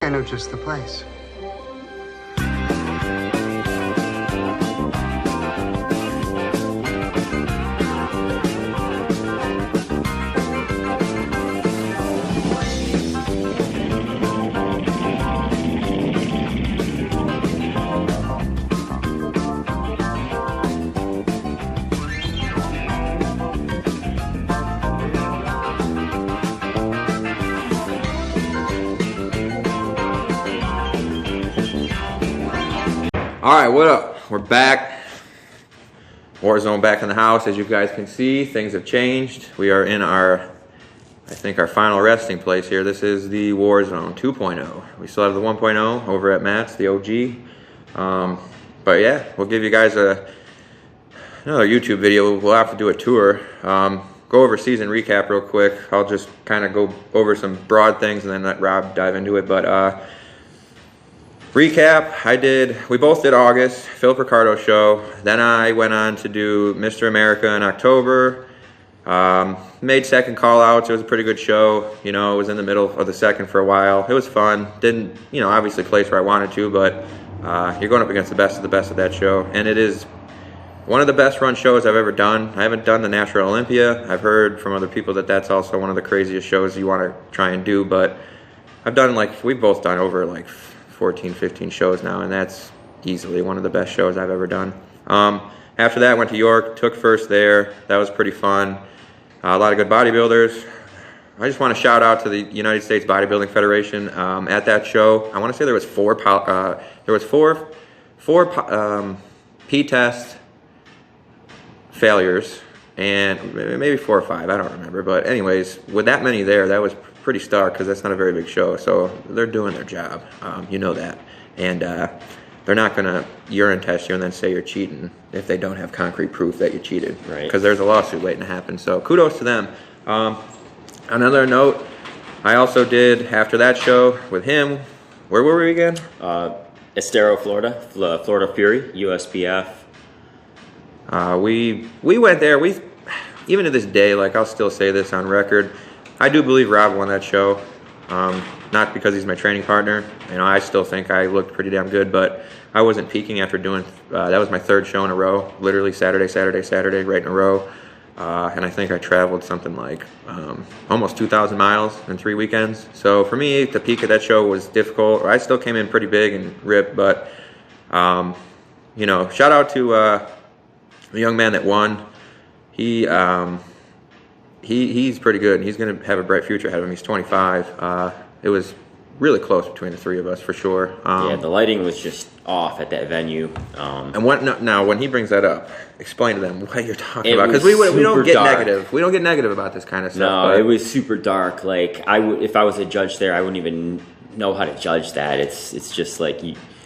I know just the place. All right, what up? We're back. Warzone back in the house. As you guys can see, things have changed. We are in our final resting place here. This is the Warzone 2.0. We still have the 1.0 over at Matt's, the OG. But yeah, we'll give you guys another YouTube video. We'll have to do a tour. Go over season recap real quick. I'll just kind of go over some broad things and then let Rob dive into it. But recap, we both did August, Phil Ricardo show. Then I went on to do Mr. America in October. Made second call outs. It was a pretty good show. You know, it was in the middle of the second for a while. It was fun. Didn't, obviously place where I wanted to, but you're going up against the best of that show. And it is one of the best run shows I've ever done. I haven't done the Natural Olympia. I've heard from other people that that's also one of the craziest shows you want to try and do, but I've done we've both done over 14, 15 shows now, and that's easily one of the best shows I've ever done. After that, went to York, took first there. That was pretty fun. A lot of good bodybuilders. I just want to shout out to the United States Bodybuilding Federation. At that show, I want to say there was four P-test failures, and maybe 4 or 5, I don't remember. But anyways, with that many there, that was pretty stark because that's not a very big show. So they're doing their job, you know that. And they're not going to urine test you and then say you're cheating if they don't have concrete proof that you cheated. Right. Because there's a lawsuit waiting to happen. So kudos to them. Another note, I also did, after that show with him, where were we again? Estero, Florida, Florida Fury, USPF. We went there. Even to this day, I'll still say this on record, I do believe Rob won that show. Not because he's my training partner. I still think I looked pretty damn good, but I wasn't peaking after doing, that was my third show in a row, literally Saturday, right in a row. And I think I traveled something like almost 2,000 miles in 3 weekends. So for me, to peak at that show was difficult. I still came in pretty big and ripped, but, shout out to the young man that won. He's pretty good. He's going to have a bright future ahead of him. He's 25. It was really close between the three of us, for sure. Yeah, the lighting was just off at that venue. And now, when he brings that up, explain to them what you're talking about, because we don't get dark. negative. We don't get negative about this kind of stuff. No, it was super dark. If I was a judge there, I wouldn't even know how to judge that. It's just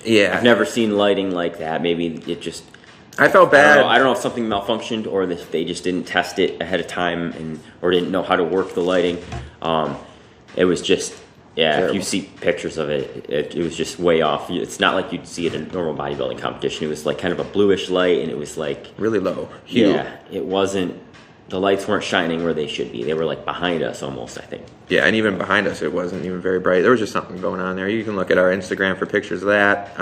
yeah. I've never seen lighting like that. Maybe it just. I felt bad. I don't know if something malfunctioned or if they just didn't test it ahead of time or didn't know how to work the lighting. It was just, terrible. If you see pictures of it, it was just way off. It's not like you'd see it in a normal bodybuilding competition. It was kind of a bluish light, and it was really low. Yeah, it wasn't, the lights weren't shining where they should be. They were behind us almost, I think. Yeah, and even behind us, it wasn't even very bright. There was just something going on there. You can look at our Instagram for pictures of that.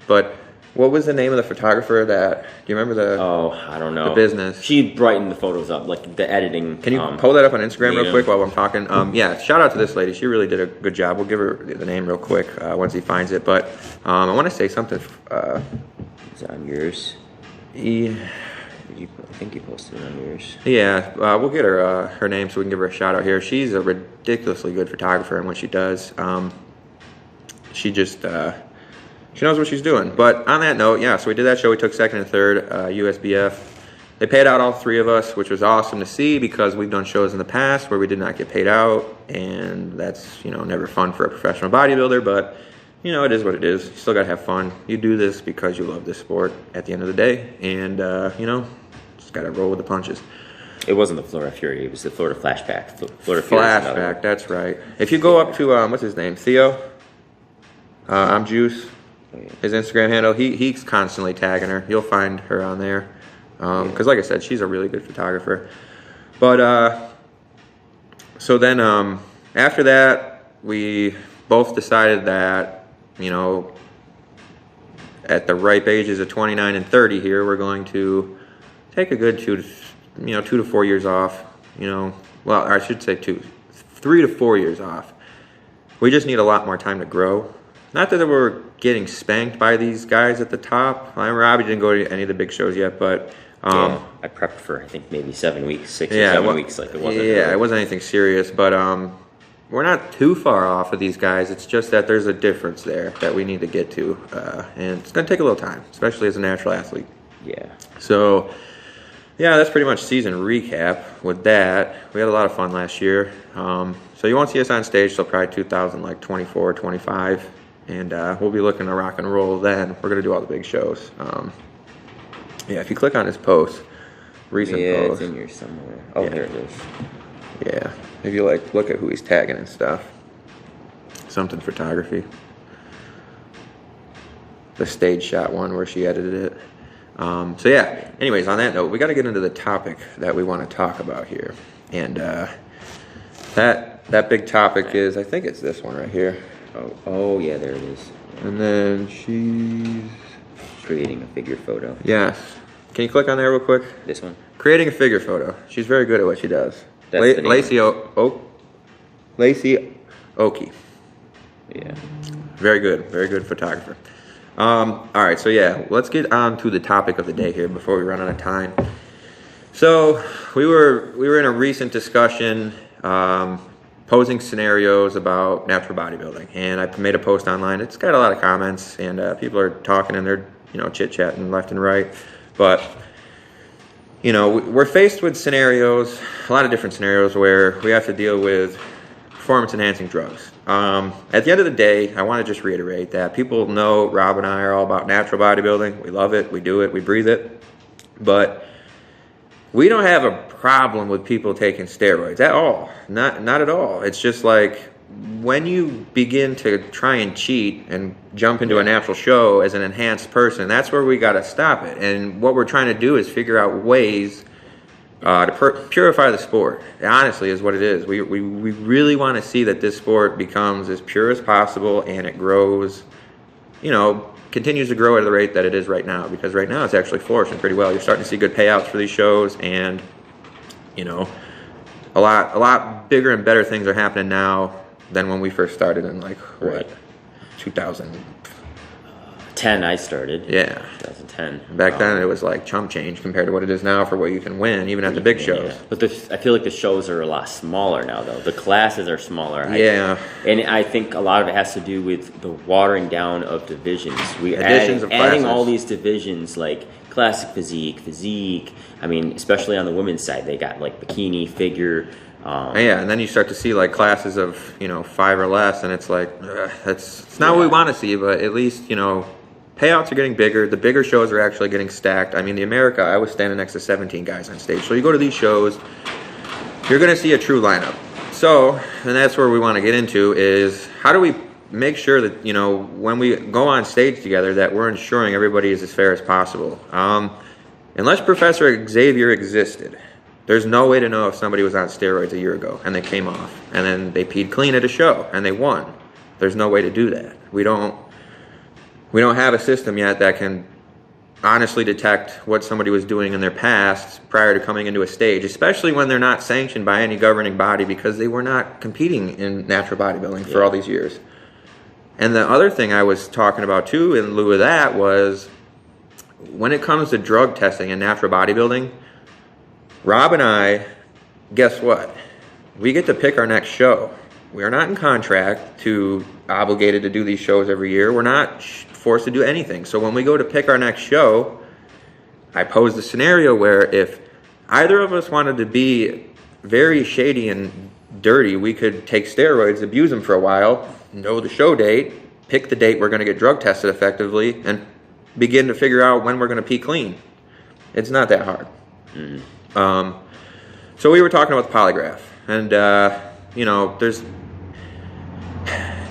But what was the name of the photographer that, do you remember I don't know. The business? She brightened the photos up, the editing. Can you pull that up on Instagram real quick while I'm talking? Yeah, shout out to this lady. She really did a good job. We'll give her the name real quick once he finds it. But I want to say something. Is it on yours? I think you posted it on yours. Yeah, we'll get her name so we can give her a shout out here. She's a ridiculously good photographer in what she does. She just... she knows what she's doing. But on that note, yeah, so we did that show. We took second and third, USBF. They paid out all three of us, which was awesome to see because we've done shows in the past where we did not get paid out. And that's, never fun for a professional bodybuilder. But, it is what it is. You still got to have fun. You do this because you love this sport at the end of the day. And, just got to roll with the punches. It wasn't the Florida Fury. It was the Florida Flashback. Florida Flashback, that's right. If you go up to, what's his name? Theo? I'm Juice. His Instagram handle, he's constantly tagging her. You'll find her on there. Because like I said, she's a really good photographer. But, so then after that, we both decided that, at the ripe ages of 29 and 30 here, we're going to take a good 2 to 4 years off. Well, I should say 3 to 4 years off. We just need a lot more time to grow. Not that we're getting spanked by these guys at the top. Robbie didn't go to any of the big shows yet, but I prepped for, I think, maybe 7 weeks, 6 or 7 weeks. Like, it wasn't. Yeah, it wasn't anything serious, but we're not too far off of these guys. It's just that there's a difference there that we need to get to, and it's going to take a little time, especially as a natural athlete. Yeah. So, yeah, that's pretty much season recap with that. We had a lot of fun last year. So you won't see us on stage till probably 2024, 25, and we'll be looking to rock and roll then. We're going to do all the big shows. Yeah, if you click on his post, recent post. Yeah, it's in here somewhere. Oh, there it is. Yeah, if you look at who he's tagging and stuff. Something photography. The stage shot one where she edited it. So yeah, anyways, on that note, we got to get into the topic that we want to talk about here. And that big topic is, I think it's this one right here. Oh yeah, there it is. And then she's creating a figure photo. Yes. Can you click on there real quick? This one? Creating a figure photo. She's very good at what she does. That's the name. Lacey Oki. Yeah. Very good photographer. All right, so yeah, let's get on to the topic of the day here before we run out of time. So we were in a recent discussion, posing scenarios about natural bodybuilding, and I made a post online. It's got a lot of comments, and people are talking and they're chit-chatting left and right, but we're faced with scenarios, a lot of different scenarios where we have to deal with performance-enhancing drugs. At the end of the day, I want to just reiterate that people know Rob and I are all about natural bodybuilding. We love it, we do it, we breathe it, but we don't have a problem with people taking steroids at all. Not at all. It's just like when you begin to try and cheat and jump into a natural show as an enhanced person, that's where we got to stop it. And what we're trying to do is figure out ways to purify the sport. It honestly is what it is. We really want to see that this sport becomes as pure as possible, and it grows, continues to grow at the rate that it is right now, because right now it's actually flourishing pretty well. You're starting to see good payouts for these shows, and a lot bigger and better things are happening now than when we first started in 2010 I started. Yeah. 2010. Back then it was like chump change compared to what it is now for what you can win, even at the big shows. Yeah. But I feel like the shows are a lot smaller now, though. The classes are smaller. Yeah. And I think a lot of it has to do with the watering down of divisions. Adding all these divisions like classic physique. I mean, especially on the women's side, they got like bikini, figure. And then you start to see like classes of 5 or less, and it's like it's not what we want to see, but at least payouts are getting bigger. The bigger shows are actually getting stacked. I mean, the America, I was standing next to 17 guys on stage. So you go to these shows, you're going to see a true lineup. So, and that's where we want to get into is how do we make sure that when we go on stage together that we're ensuring everybody is as fair as possible. Unless Professor Xavier existed, there's no way to know if somebody was on steroids a year ago and they came off and then they peed clean at a show and they won. There's no way to do that. We don't have a system yet that can honestly detect what somebody was doing in their past prior to coming into a stage, especially when they're not sanctioned by any governing body because they were not competing in natural bodybuilding for all these years. And the other thing I was talking about too in lieu of that was when it comes to drug testing in natural bodybuilding, Rob and I, guess what? We get to pick our next show. We are not in contract to obligated to do these shows every year. We're not forced to do anything. So when we go to pick our next show, I pose the scenario where if either of us wanted to be very shady and dirty, we could take steroids, abuse them for a while, know the show date, pick the date we're going to get drug tested effectively, and begin to figure out when we're going to pee clean. It's not that hard. Mm-hmm. So we were talking about the polygraph, and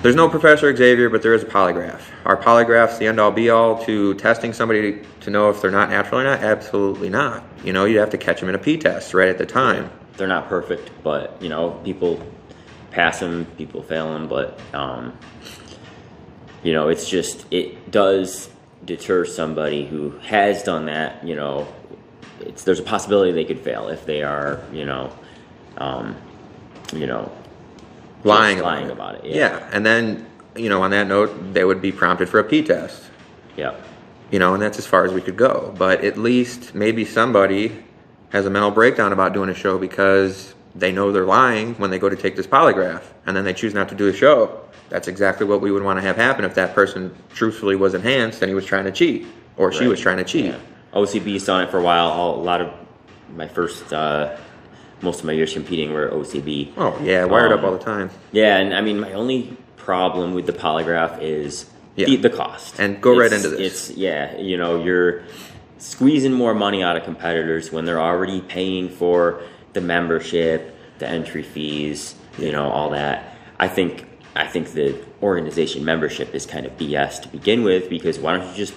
there's no Professor Xavier, but there is a polygraph. Are polygraphs the end-all be-all to testing somebody to know if they're not natural or not? Absolutely not. You'd have to catch them in a pee test right at the time. They're not perfect, but people pass them, people fail them, but you know, it's just, it does deter somebody who has done that. You know, there's a possibility they could fail if they are, you know, lying about it. Yeah, and then, you know, on that note, they would be prompted for a P test. Yeah. You know, and that's as far as we could go. But at least maybe somebody has a mental breakdown about doing a show because they know they're lying when they go to take this polygraph, and then they choose not to do a show. That's exactly what we would want to have happen if that person truthfully was enhanced and he was trying to cheat, or she was trying to cheat. Yeah. OCB's done it for a while. A lot of my most of my years competing were OCB. Oh, yeah, wired up all the time. Yeah, and I mean, my only problem with the polygraph is the cost. And go right into this. You know, you're squeezing more money out of competitors when they're already paying for the membership, the entry fees, you know, all that. I think the organization membership is kind of BS to begin with, because why don't you just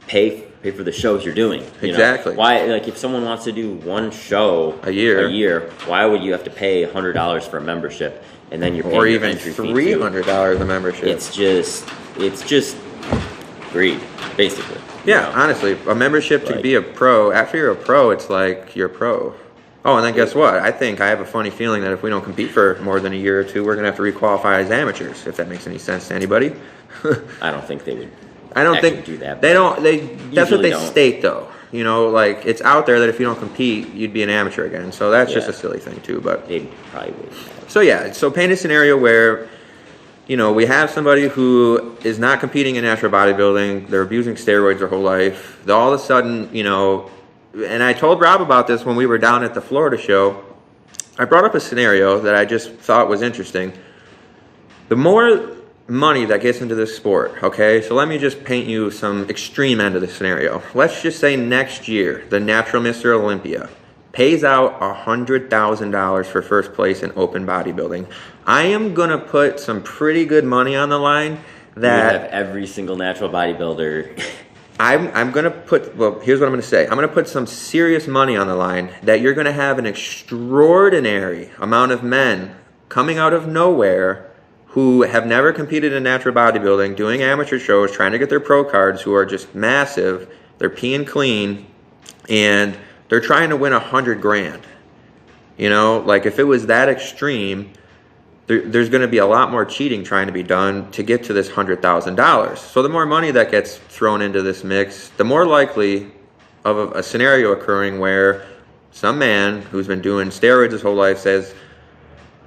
pay for the shows you're doing? Exactly. Know? Why, like, if someone wants to do one show a year, why would you have to pay $100 for a membership and then you're paying or your even entry $300 a membership? It's just greed, basically. Yeah, honestly, a membership to be a pro. After you're a pro, it's like you're a pro. Oh, and then guess what? I have a funny feeling that if we don't compete for more than a year or two, we're going to have to requalify as amateurs, if that makes any sense to anybody. I don't think they would. I don't think do that. They don't. That's what they don't. state, though. You know, like, it's out there that if you don't compete, you'd be an amateur again. So that's just a silly thing too. But they probably would. So paint a scenario where, you know, we have somebody who is not competing in natural bodybuilding. They're abusing steroids their whole life. All of a sudden, you know. And I told Rob about this when we were down at the Florida show. I brought up a scenario that I just thought was interesting. The more money that gets into this sport, okay? So let me just paint you some extreme end of the scenario. Let's just say next year, the natural Mr. Olympia pays out $100,000 for first place in open bodybuilding. I am going to put some pretty good money on the line that... You have every single natural bodybuilder... I'm going to put, well, here's what I'm going to say. I'm going to put some serious money on the line that you're going to have an extraordinary amount of men coming out of nowhere who have never competed in natural bodybuilding, doing amateur shows, trying to get their pro cards, who are just massive. They're peeing clean, and they're trying to win $100,000. You know, like, if it was that extreme, there's going to be a lot more cheating trying to be done to get to this $100,000. So the more money that gets thrown into this mix, the more likely of a scenario occurring where some man who's been doing steroids his whole life says,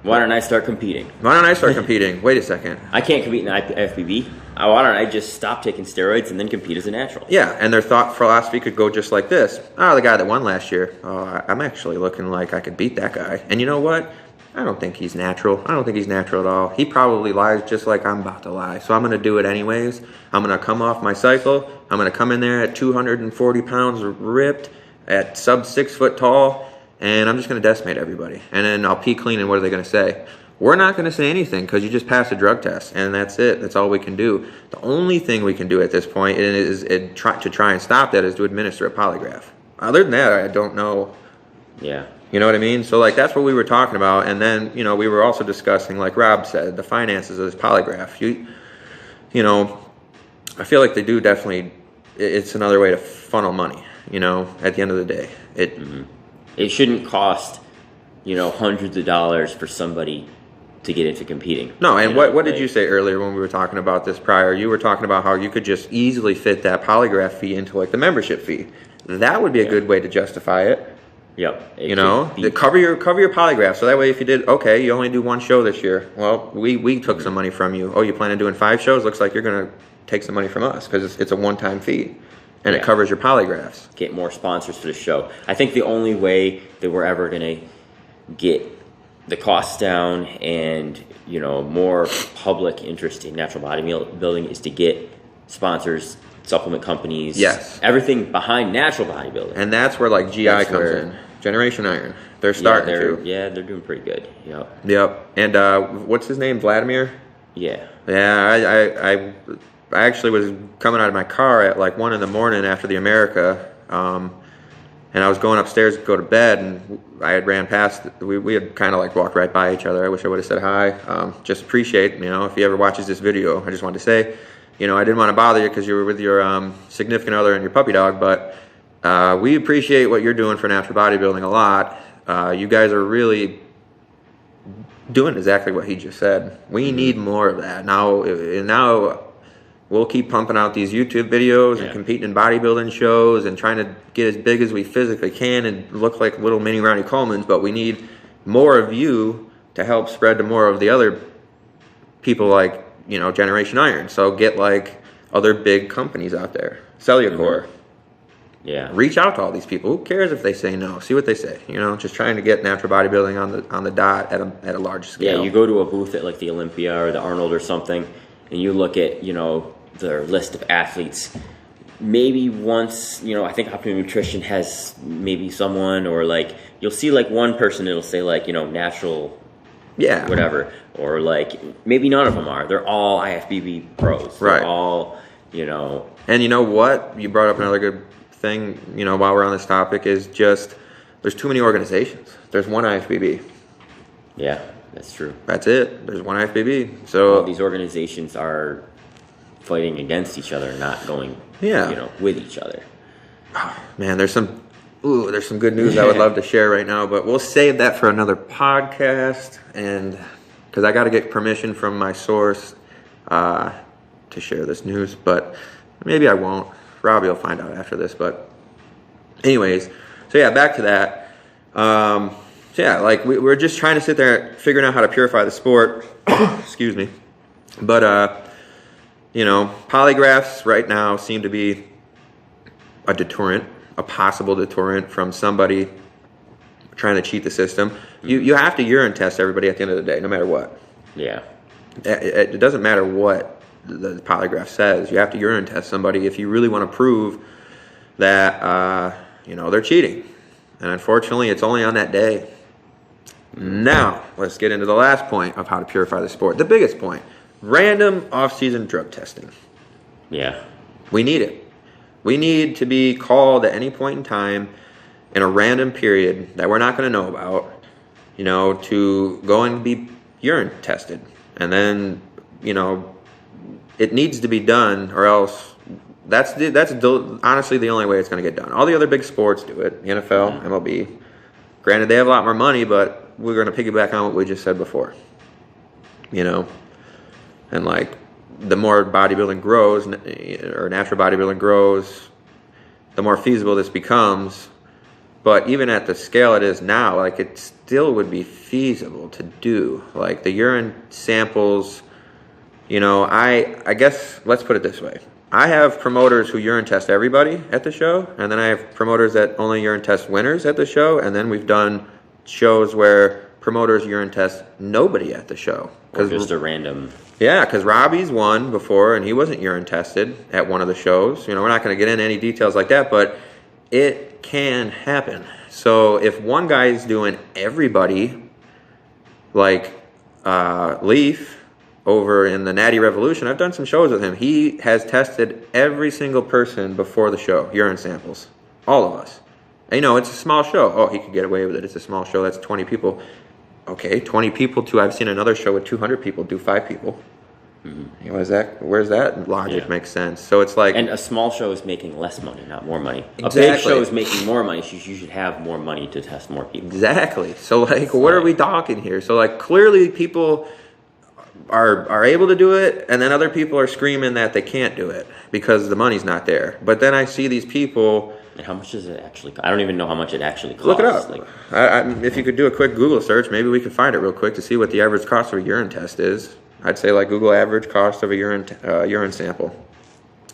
why don't I start competing? Wait a second. I can't compete in FBB. Why don't I just stop taking steroids and then compete as a natural? Yeah, and their thought philosophy could go just like this. Oh, the guy that won last year, I'm actually looking like I could beat that guy. And you know what? I don't think he's natural. I don't think he's natural at all. He probably lies just like I'm about to lie. So I'm going to do it anyways. I'm going to come off my cycle. I'm going to come in there at 240 pounds ripped, at sub 6 foot tall, and I'm just going to decimate everybody. And then I'll pee clean, and what are they going to say? We're not going to say anything because you just passed a drug test, and that's it. That's all we can do. The only thing we can do at this point to try and stop that is to administer a polygraph. Other than that, I don't know. Yeah. You know what I mean? So, like, that's what we were talking about. And then, you know, we were also discussing, like Rob said, the finances of this polygraph. You know, I feel like they do definitely, it's another way to funnel money, you know, at the end of the day. It shouldn't cost, you know, hundreds of dollars for somebody to get into competing. No, and what did you say earlier when we were talking about this prior? You were talking about how you could just easily fit that polygraph fee into, like, the membership fee. That would be a good way to justify it. Yep. You know, cover your polygraph. So that way, if you did, okay, you only do one show this year. Well, we took some money from you. Oh, you plan on doing 5 shows? Looks like you're going to take some money from us because it's a one-time fee. And it covers your polygraphs. Get more sponsors for the show. I think the only way that we're ever going to get the costs down and, you know, more public interest in natural bodybuilding is to get sponsors, supplement companies, everything behind natural bodybuilding. And that's where, like, GI comes in. Generation Iron. They're starting to. Yeah, they're doing pretty good. Yep. And what's his name? Vladimir? Yeah. Yeah, I actually was coming out of my car at like 1 a.m. after the America, and I was going upstairs to go to bed, and I had ran past. We had kind of like walked right by each other. I wish I would have said hi. Just appreciate, if he ever watches this video, I just wanted to say, I didn't want to bother you because you were with your significant other and your puppy dog, but we appreciate what you're doing for natural bodybuilding a lot. You guys are really doing exactly what he just said. We need more of that. Now we'll keep pumping out these YouTube videos and competing in bodybuilding shows and trying to get as big as we physically can and look like little mini Ronnie Colemans, but we need more of you to help spread to more of the other people like, Generation Iron. So get like other big companies out there. Cellucor. Yeah. Reach out to all these people. Who cares if they say no? See what they say. Just trying to get natural bodybuilding on the dot at a large scale. Yeah, you go to a booth at like the Olympia or the Arnold or something, and you look at, their list of athletes. Maybe once, I think Optimum Nutrition has maybe someone, or like you'll see like one person, it'll say like, natural, whatever, or like maybe none of them are. They're all IFBB pros. They're right. all, And you know what? You brought up another good thing, while we're on this topic, is just there's too many organizations. There's one IFBB. Yeah, that's true. That's it. There's one IFBB. So all these organizations are fighting against each other, not going, with each other. Oh, man, there's some good news I would love to share right now, but we'll save that for another podcast, and because I got to get permission from my source to share this news, but maybe I won't. Robbie will find out after this, but anyways, so back to that. We're just trying to sit there figuring out how to purify the sport. Excuse me. But, polygraphs right now seem to be a possible deterrent from somebody trying to cheat the system. You have to urine test everybody at the end of the day, no matter what. Yeah. It doesn't matter what the polygraph says. You have to urine test somebody if you really want to prove that, they're cheating. And unfortunately, it's only on that day. Now, let's get into the last point of how to purify the sport. The biggest point. Random off-season drug testing. Yeah. We need it. We need to be called at any point in time in a random period that we're not going to know about, to go and be urine tested. And then, it needs to be done, or else that's honestly the only way it's going to get done. All the other big sports do it, the NFL, MLB. Granted, they have a lot more money, but we're going to piggyback on what we just said before. And like the more bodybuilding grows, or natural bodybuilding grows, the more feasible this becomes. But even at the scale it is now, like it still would be feasible to do. Like the urine samples, I guess let's put it this way. I have promoters who urine test everybody at the show, and then I have promoters that only urine test winners at the show, and then we've done shows where promoters urine test nobody at the show. Or just a random... Yeah, because Robbie's won before, and he wasn't urine tested at one of the shows. We're not going to get into any details like that, but it can happen. So if one guy is doing everybody, like Leaf over in the Natty Revolution, I've done some shows with him. He has tested every single person before the show, urine samples. All of us. And, it's a small show. Oh, he could get away with it. It's a small show. That's 20 people. Okay, 20 people to, I've seen another show with 200 people do 5 people. Mm-hmm. Where's that logic makes sense? So it's like... And a small show is making less money, not more money. Exactly. A big show is making more money, so you should have more money to test more people. Exactly. So what are we talking here? So clearly people are able to do it, and then other people are screaming that they can't do it because the money's not there. But then I see these people... And how much does it actually cost? I don't even know how much it actually costs. Look it up. If you could do a quick Google search, maybe we could find it real quick to see what the average cost of a urine test is. I'd say Google average cost of a urine sample.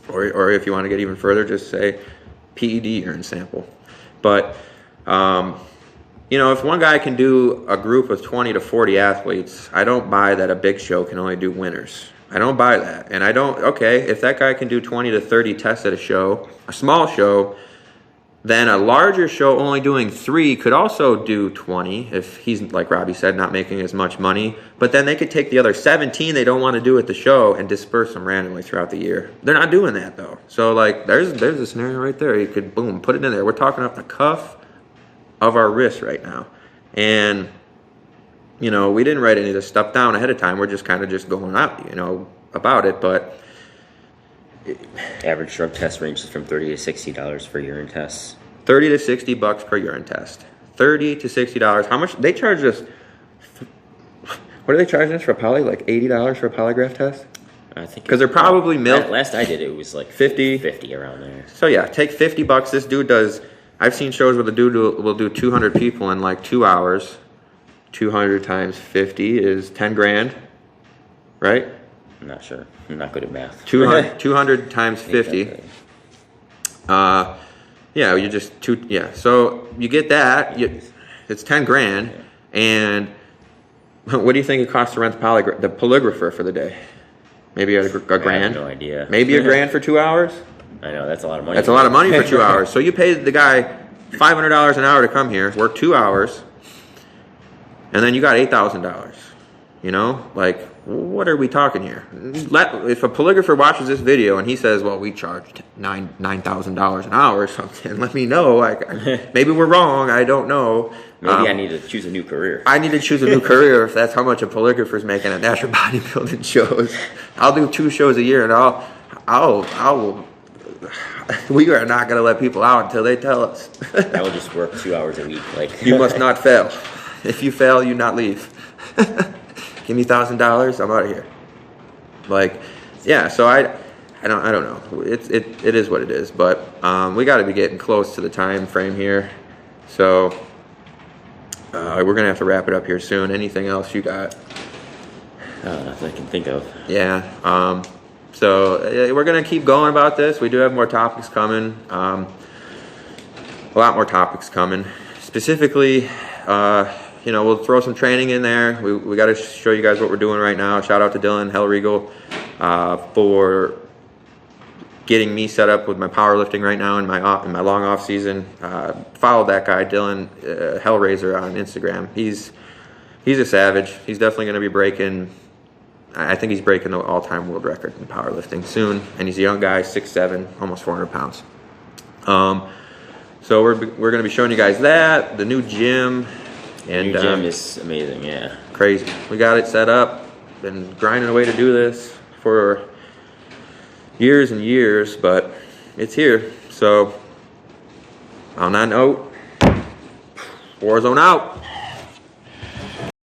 Or if you want to get even further, just say PED urine sample. But, if one guy can do a group of 20 to 40 athletes, I don't buy that a big show can only do winners. I don't buy that. And if that guy can do 20 to 30 tests at a show, a small show, Then a larger show only doing 3 could also do 20 if he's, like Robbie said, not making as much money. But then they could take the other 17 they don't want to do at the show and disperse them randomly throughout the year. They're not doing that, though. So, like, there's a scenario right there. You could, boom, put it in there. We're talking off the cuff of our wrist right now. And, you know, we didn't write any of this stuff down ahead of time. We're just kind of just going out, you know, about it. But average drug test ranges from $30 to $60 for urine tests. $30 to $60 per urine test. $30 to $60. How much they charge us? What are they charging us for a poly? Like $80 for a polygraph test? I think because they're probably milk. Last I did it was like 50 around there. So yeah, take $50. This dude does. I've seen shows where the dude will do 200 people in like 2 hours. 200 times 50 is 10 grand, right? I'm not sure. I'm not good at math. 200 times 50. Yeah, you just so you get that. It's 10 grand. And what do you think it costs to rent the polygrapher for the day? Maybe a grand? I have no idea. Maybe a grand for 2 hours? I know, that's a lot of money. That's a lot of money for 2 hours. So you pay the guy $500 an hour to come here, work 2 hours, and then you got $8,000. You know? Like, what are we talking here? If a polygrapher watches this video and he says, well, we charged $9,000 an hour or something, let me know. Maybe we're wrong. I don't know. Maybe I need to choose a new career. I need to choose a new career if that's how much a polygrapher's making at natural bodybuilding shows. I'll do 2 shows a year, and we are not going to let people out until they tell us. I will just work 2 hours a week. Like you must not fail. If you fail, you not leave. Give me $1,000. I'm out of here. Like, yeah. So I don't know. It is what it is. But we got to be getting close to the time frame here. So we're gonna have to wrap it up here soon. Anything else you got? Nothing I can think of. Yeah. So we're gonna keep going about this. We do have more topics coming. A lot more topics coming. Specifically, we'll throw some training in there. We got to show you guys what we're doing right now. Shout out to Dylan Hellriegel for getting me set up with my powerlifting right now in my long off season. Follow that guy, Dylan Hellraiser, on Instagram. He's a savage. He's definitely going to be breaking. I think he's breaking the all-time world record in powerlifting soon. And he's a young guy, 6'7", almost 400 pounds. So we're going to be showing you guys that, the new gym. And new gym is amazing, yeah. Crazy. We got it set up. Been grinding away to do this for years and years, but it's here. So on that note, Warzone out.